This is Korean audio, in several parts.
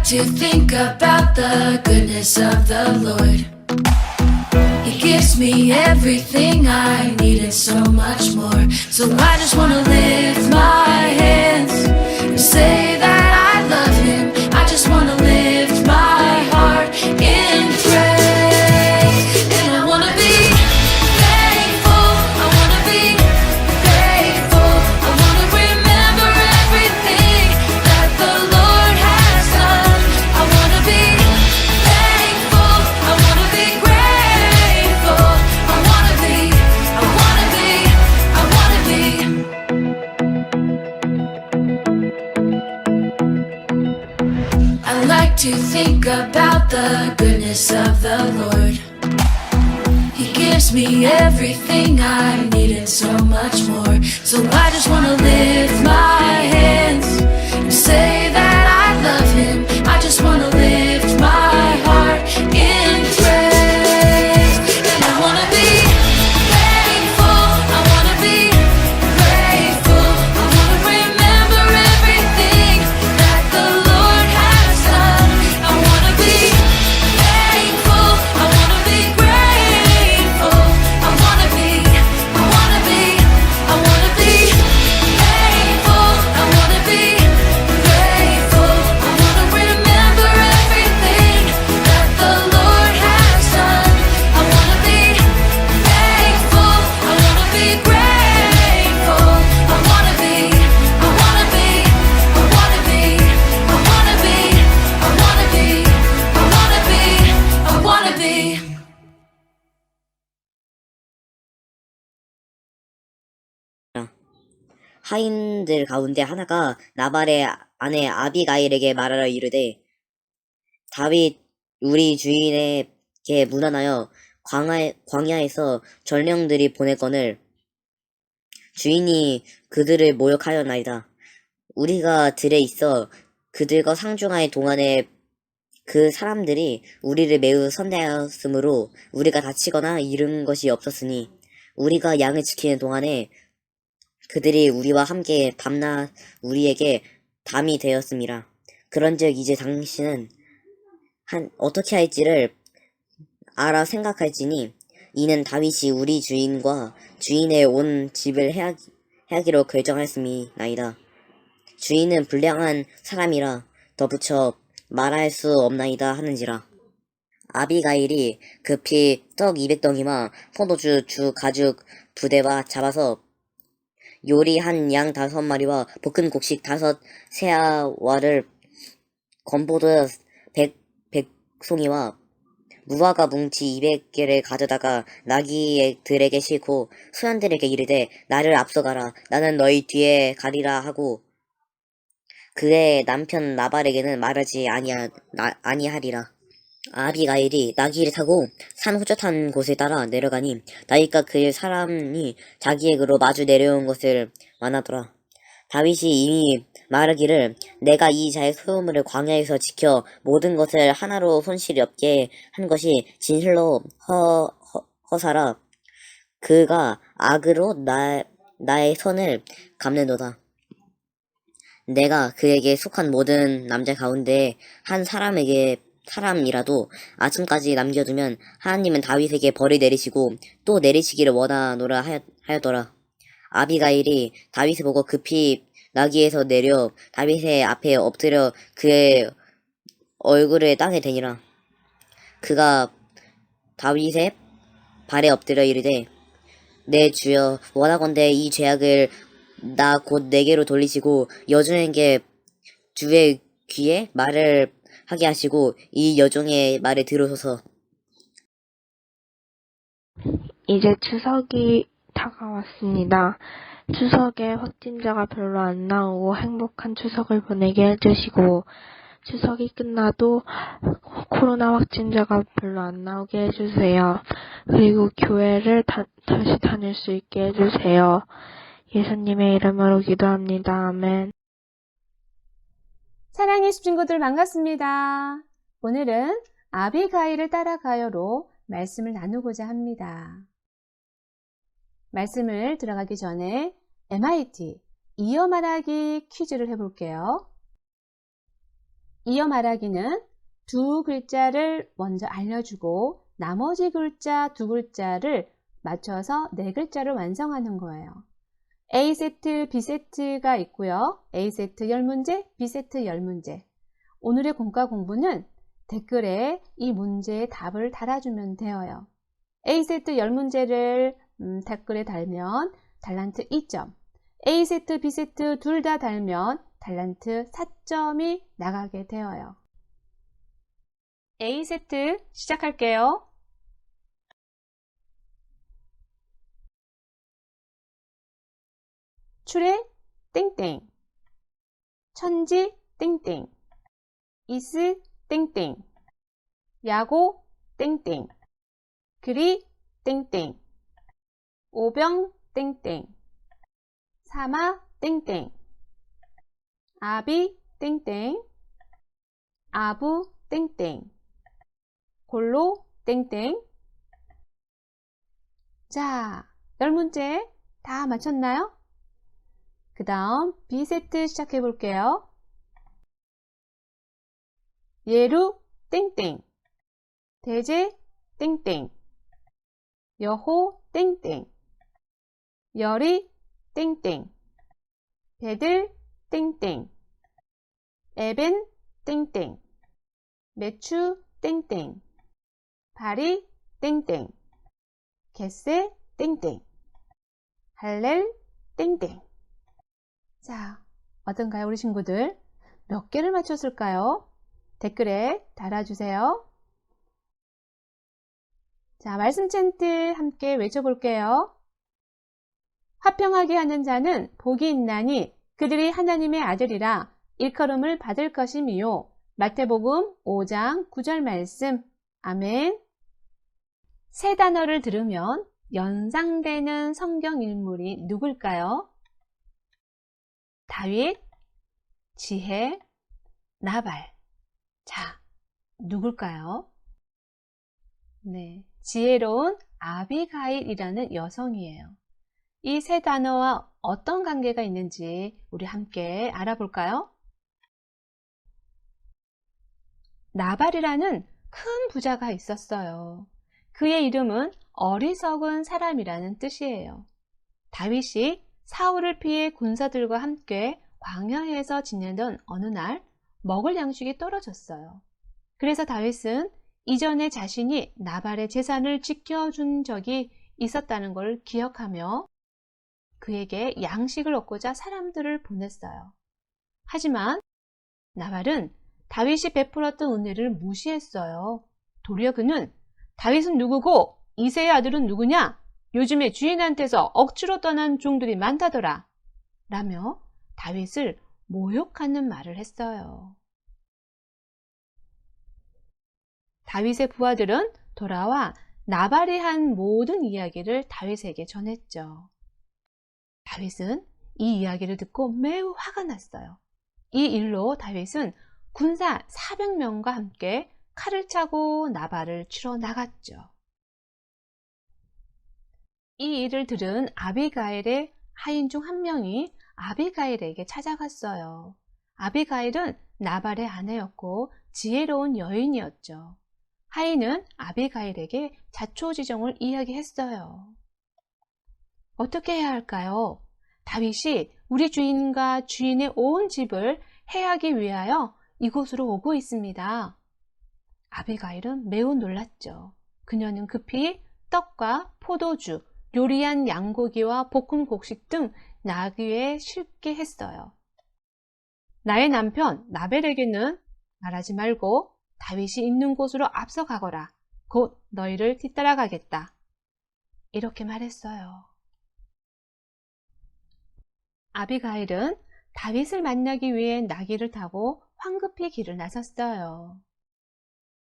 to think about the goodness of the Lord. He gives me everything I need and so much more. So I just wanna lift my hands and say that I love Him. I just wanna lift my heart in praise. And I wanna be thankful, I wanna be grateful, I wanna remember everything that the Lord has done. I wanna be thankful, I wanna be grateful, I wanna be, I wanna be, I wanna be. I like to think about the goodness of the Lord. He gives me everything I need and so much more. So I just wanna lift my hands and say that I love Him. I just wanna lift my heart in praise. And I wanna be thankful, I wanna be grateful, I wanna remember everything that the Lord has done. I wanna be thankful, I wanna be grateful, I wanna be, I wanna be, I wanna be thankful, I wanna be grateful, I wanna remember everything that the Lord has done. I wanna be thankful, I wanna be grateful, I wanna be, I wanna be, I wanna be, I wanna be, I wanna be, I wanna be, I wanna be. 하인들 가운데 하나가 나발의 아내 아비가일에게 말하여 이르되 다윗 우리 주인에게 문안하여 광야에서 전령들이 보냈거늘 주인이 그들을 모욕하였나이다. 우리가 들에 있어 그들과 상중하의 동안에 그 사람들이 우리를 매우 선대하였으므로 우리가 다치거나 잃은 것이 없었으니 우리가 양을 지키는 동안에 그들이 우리와 함께 밤낮 우리에게 담이 되었음이라. 그런즉 이제 당신은 어떻게 할지를 알아 생각할지니 이는 다윗이 우리 주인과 주인의 온 집을 해하기로 결정하였음이나이다. 주인은 불량한 사람이라 덧붙여 말할 수 없나이다 하는지라. 아비가일이 급히 떡 200덩이와 포도주 주 가죽 부대와 잡아서 요리한 양 5마리와 볶은 곡식 5세아와를 건포도 100송이와 무화과 뭉치 200개를 가져다가 나귀들에게 싣고 소년들에게 이르되 나를 앞서가라 나는 너희 뒤에 가리라 하고 그의 남편 나발에게는 말하지 아니하리라. 아비가일이 나귀를 타고 산 호젓한 곳에 따라 내려가니 다윗과 그의 사람이 자기에게로 마주 내려온 것을 만나더라. 다윗이 이미 말하기를 내가 이 자의 소유물을 광야에서 지켜 모든 것을 하나로 손실이 없게 한 것이 진실로 허사라. 그가 악으로 나의 선을 갚는도다. 내가 그에게 속한 모든 남자 가운데 한 사람이라도 아침까지 남겨두면 하나님은 다윗에게 벌을 내리시고 또 내리시기를 원하노라 하였더라. 아비가일이 다윗을 보고 급히 나귀에서 내려 다윗의 앞에 엎드려 그의 얼굴을 땅에 대니라. 그가 다윗의 발에 엎드려 이르되 내 주여 원하건대 이 죄악을 나 곧 내게로 돌리시고 여종에게 주의 귀에 말을 하게 하시고 이 여종의 말을 들으소서. 이제 추석이 다가왔습니다. 추석에 확진자가 별로 안 나오고 행복한 추석을 보내게 해주시고 추석이 끝나도 코로나 확진자가 별로 안 나오게 해주세요. 그리고 교회를 다시 다닐 수 있게 해주세요. 예수님의 이름으로 기도합니다. 아멘. 사랑의 친구들 반갑습니다. 오늘은 아비가일을 따라가요로 말씀을 나누고자 합니다. 말씀을 들어가기 전에 MIT 이어 말하기 퀴즈를 해볼게요. 이어 말하기는 두 글자를 먼저 알려주고 나머지 글자 두 글자를 맞춰서 네 글자를 완성하는 거예요. A세트, B세트가 있고요. A세트 10문제, B세트 10문제. 오늘의 공과 공부는 댓글에 이 문제의 답을 달아주면 되어요. A세트 10문제를 댓글에 달면 달란트 2점, A세트, B세트 둘 다 달면 달란트 4점이 나가게 되어요. A세트 시작할게요. 출애 땡땡, 천지 땡땡, 이스 땡땡, 야고 땡땡, 그리 땡땡, 오병 땡땡, 사마 땡땡, 아비 땡땡, 아부 땡땡, 골로 땡땡. 자, 10문제 다 맞췄나요? 그 다음 B세트 시작해 볼게요. 예루 땡땡, 대제 땡땡, 여호 땡땡, 열이 땡땡, 배들 땡땡, 에벤 땡땡, 매추 땡땡, 바리 땡땡, 겟세 땡땡, 할렐 땡땡. 자, 어떤가요, 우리 친구들? 몇 개를 맞췄을까요? 댓글에 달아주세요. 자, 말씀 챈트 함께 외쳐볼게요. 화평하게 하는 자는 복이 있나니 그들이 하나님의 아들이라 일컬음을 받을 것이미요. 마태복음 5장 9절 말씀. 아멘. 세 단어를 들으면 연상되는 성경 인물이 누굴까요? 다윗, 지혜, 나발. 자, 누굴까요? 네, 지혜로운 아비가일이라는 여성이에요. 이 세 단어와 어떤 관계가 있는지 우리 함께 알아볼까요? 나발이라는 큰 부자가 있었어요. 그의 이름은 어리석은 사람이라는 뜻이에요. 다윗이 사울을 피해 군사들과 함께 광야에서 지내던 어느 날 먹을 양식이 떨어졌어요. 그래서 다윗은 이전에 자신이 나발의 재산을 지켜준 적이 있었다는 걸 기억하며 그에게 양식을 얻고자 사람들을 보냈어요. 하지만 나발은 다윗이 베풀었던 은혜를 무시했어요. 도리어 그는 다윗은 누구고 이새의 아들은 누구냐? 요즘에 주인한테서 억지로 떠난 종들이 많다더라. 라며 다윗을 모욕하는 말을 했어요. 다윗의 부하들은 돌아와 나발이 한 모든 이야기를 다윗에게 전했죠. 다윗은 이 이야기를 듣고 매우 화가 났어요. 이 일로 다윗은 군사 400명과 함께 칼을 차고 나발을 치러 나갔죠. 이 일을 들은 아비가일의 하인 중 한 명이 아비가일에게 찾아갔어요. 아비가일은 나발의 아내였고 지혜로운 여인이었죠. 하인은 아비가일에게 자초지종을 이야기했어요. 어떻게 해야 할까요? 다윗이 우리 주인과 주인의 온 집을 해하기 위하여 이곳으로 오고 있습니다. 아비가일은 매우 놀랐죠. 그녀는 급히 떡과 포도주, 요리한 양고기와 볶은 곡식 등 나귀에 실게 했어요. 나의 남편 나벨에게는 말하지 말고 다윗이 있는 곳으로 앞서가거라. 곧 너희를 뒤따라가겠다. 이렇게 말했어요. 아비가일은 다윗을 만나기 위해 나귀를 타고 황급히 길을 나섰어요.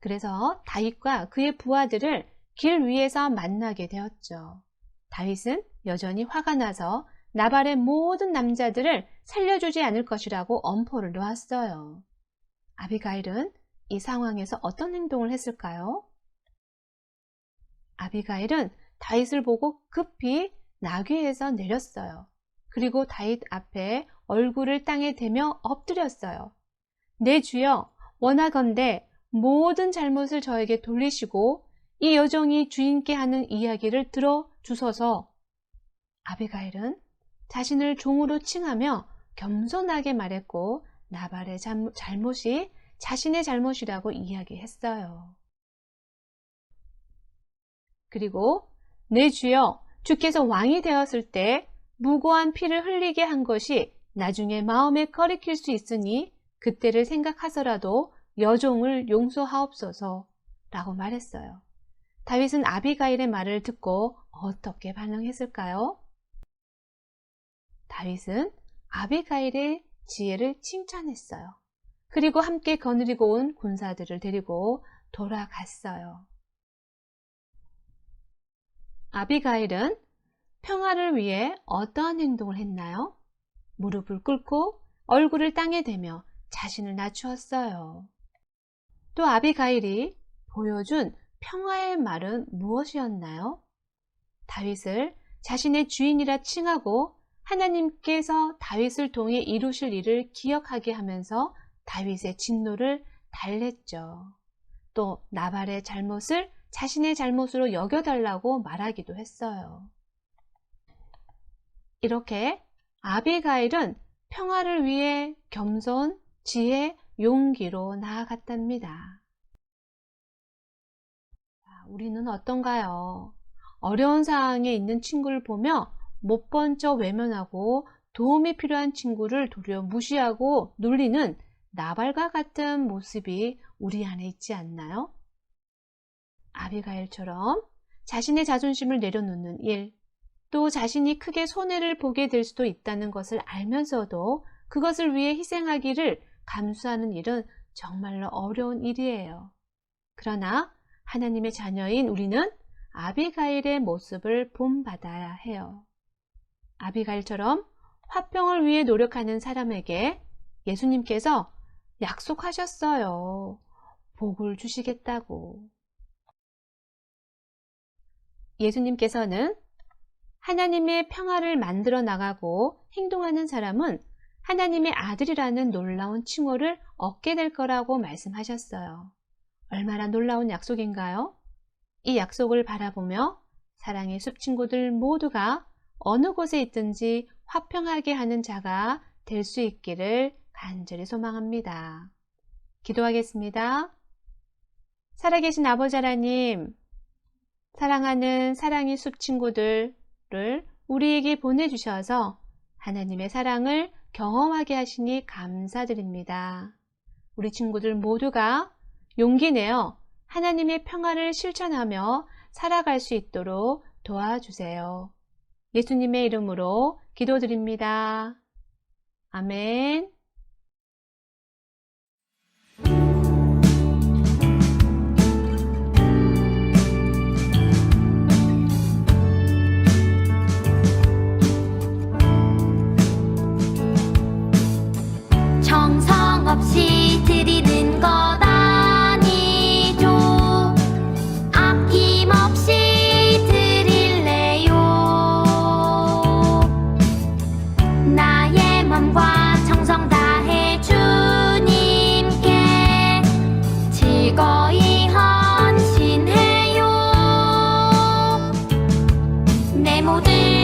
그래서 다윗과 그의 부하들을 길 위에서 만나게 되었죠. 다윗은 여전히 화가 나서 나발의 모든 남자들을 살려주지 않을 것이라고 엄포를 놓았어요. 아비가일은 이 상황에서 어떤 행동을 했을까요? 아비가일은 다윗을 보고 급히 나귀에서 내렸어요. 그리고 다윗 앞에 얼굴을 땅에 대며 엎드렸어요. 내 주여, 원하건대 모든 잘못을 저에게 돌리시고 이 여종이 주인께 하는 이야기를 들어주소서. 아비가일은 자신을 종으로 칭하며 겸손하게 말했고 나발의 잘못이 자신의 잘못이라고 이야기했어요. 그리고 내 주여, 주께서 왕이 되었을 때 무고한 피를 흘리게 한 것이 나중에 마음에 거리킬 수 있으니 그때를 생각하서라도 여종을 용서하옵소서 라고 말했어요. 다윗은 아비가일의 말을 듣고 어떻게 반응했을까요? 다윗은 아비가일의 지혜를 칭찬했어요. 그리고 함께 거느리고 온 군사들을 데리고 돌아갔어요. 아비가일은 평화를 위해 어떠한 행동을 했나요? 무릎을 꿇고 얼굴을 땅에 대며 자신을 낮추었어요. 또 아비가일이 보여준 평화의 말은 무엇이었나요? 다윗을 자신의 주인이라 칭하고 하나님께서 다윗을 통해 이루실 일을 기억하게 하면서 다윗의 진노를 달랬죠. 또 나발의 잘못을 자신의 잘못으로 여겨달라고 말하기도 했어요. 이렇게 아비가일은 평화를 위해 겸손, 지혜, 용기로 나아갔답니다. 우리는 어떤가요? 어려운 상황에 있는 친구를 보며 못 본 척 외면하고 도움이 필요한 친구를 도리어 무시하고 놀리는 나발과 같은 모습이 우리 안에 있지 않나요? 아비가일처럼 자신의 자존심을 내려놓는 일, 또 자신이 크게 손해를 보게 될 수도 있다는 것을 알면서도 그것을 위해 희생하기를 감수하는 일은 정말로 어려운 일이에요. 그러나 하나님의 자녀인 우리는 아비가일의 모습을 본받아야 해요. 아비가일처럼 화평을 위해 노력하는 사람에게 예수님께서 약속하셨어요. 복을 주시겠다고. 예수님께서는 하나님의 평화를 만들어 나가고 행동하는 사람은 하나님의 아들이라는 놀라운 칭호를 얻게 될 거라고 말씀하셨어요. 얼마나 놀라운 약속인가요? 이 약속을 바라보며 사랑의 숲 친구들 모두가 어느 곳에 있든지 화평하게 하는 자가 될 수 있기를 간절히 소망합니다. 기도하겠습니다. 살아계신 아버지 하나님, 사랑하는 사랑의 숲 친구들을 우리에게 보내주셔서 하나님의 사랑을 경험하게 하시니 감사드립니다. 우리 친구들 모두가 용기 내어 하나님의 평화를 실천하며 살아갈 수 있도록 도와주세요. 예수님의 이름으로 기도드립니다. 아멘. 정성 없이 드리는 것 아니죠. 아낌없이 드릴래요. 나의 맘과 정성 다해 주님께 즐거이 헌신해요. 내 모든